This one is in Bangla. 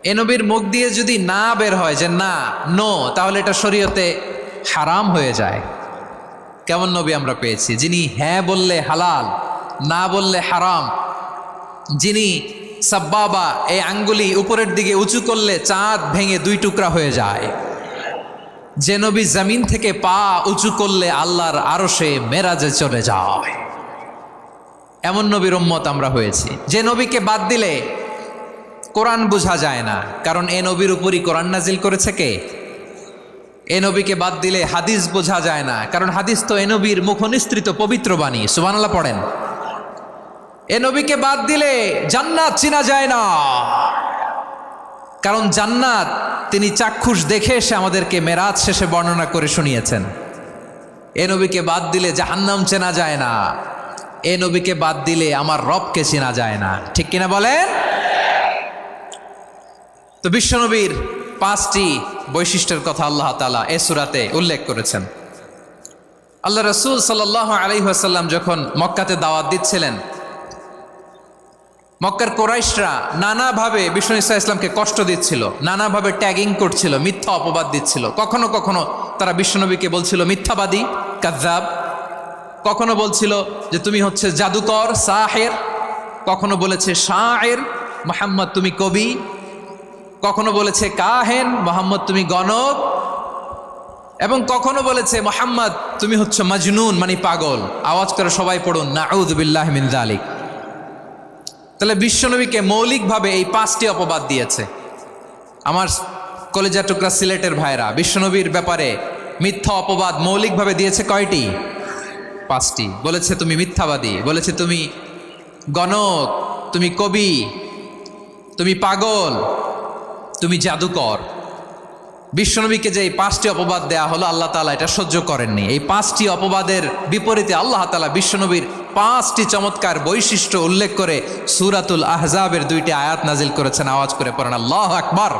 এ নবীর মুখ দিয়ে যদি না বের হয় যে না, নো, তাহলে এটা শরীয়তে হারাম হয়ে যায়। কেমন নবী আমরা পেয়েছি, যিনি হ্যাঁ বললে হালাল, না বললে হারাম, যিনি সাব্বাবা এই আঙ্গুলি উপরের দিকে উঁচু করলে চাঁদ ভেঙে দুই টুকরা হয়ে যায়, যে নবী জমিন থেকে পা উঁচু করলে আল্লাহর আরশে মেরাজে চলে যায়, এমন নবীর উম্মত আমরা হয়েছি। যে নবীকে বাদ দিলে কোরআন বোঝা যায় না, কারণ এ নবীর উপরই কোরআন নাজিল করেছে কে? এ নবীকে বাদ দিলে হাদিস বোঝা যায় না, কারণ হাদিস তো এ নবীর মুখনিসৃত পবিত্র বাণী। সুবহানাল্লাহ পড়েন। এ নবীকে বাদ দিলে জান্নাত চিনা যায় না, কারণ জান্নাত তিনি চাক্ষুষ দেখে এসে আমাদেরকে মেরাজ শেষে বর্ণনা করে শুনিয়েছেন। এ নবীকে বাদ দিলে জাহান্নাম চেনা যায় না, এ নবীকে বাদ দিলে আমার রবকে চেনা যায় না। ঠিক কিনা বলেন? তো বিশ্বনবীর 5টি বৈশিষ্ট্যের কথা আল্লাহ তাআলা এই সূরাতে উল্লেখ করেছেন। আল্লাহ রাসূল সাল্লাল্লাহু আলাইহি ওয়াসাল্লাম যখন মক্কাতে দাওয়াত দিচ্ছিলেন, মক্কার কুরাইশরা নানাভাবে বিষ্ণু ঈসা ইসলামকে কষ্ট দিচ্ছিল, নানাভাবে ট্যাগিং করছিল, মিথ্যা অপবাদ দিচ্ছিল। কখনো কখনো তারা বিশ্বনবীকে বলছিল মিথ্যাবাদী, কাযযাব। কখনো বলছিল যে তুমি হচ্ছে জাদুকর, সাহের। কখনো বলেছে শায়ের, মুহাম্মদ তুমি কবি। কখনো বলেছে কাহেন, মুহাম্মদ তুমি গণক। এবং কখনো বলেছে মুহাম্মদ তুমি হচ্ছে মাজনুন, মানে পাগল। আওয়াজ করে সবাই পড়ুন নাউযু বিল্লাহি মিন যালিক। তাহলে বিশ্বনবীকে মৌলিকভাবে এই 5টি অপবাদ দিয়েছে। আমার কলেজা টুকরা সিলেটের ভাইরা, বিশ্বনবীর ব্যাপারে মিথ্যা অপবাদ মৌলিকভাবে দিয়েছে কয়টি? 5টি। বলেছে তুমি মিথ্যাবাদী, বলেছে তুমি গণক, তুমি কবি, তুমি পাগল, তুমি জাদুকর। বিশ্বনবীকে যে এই 5টি অপবাদ দেয়া হলো, আল্লাহ তাআলা এটা সহ্য করেননি। এই 5টি অপবাদের বিপরীতে আল্লাহ তাআলা বিশ্বনবীর 5টি চমৎকার বৈশিষ্ট্য উল্লেখ করে সূরাতুল আহজাবের 2টি আয়াত নাজিল করেছেন। আওয়াজ করে পড়েন আল্লাহু আকবার।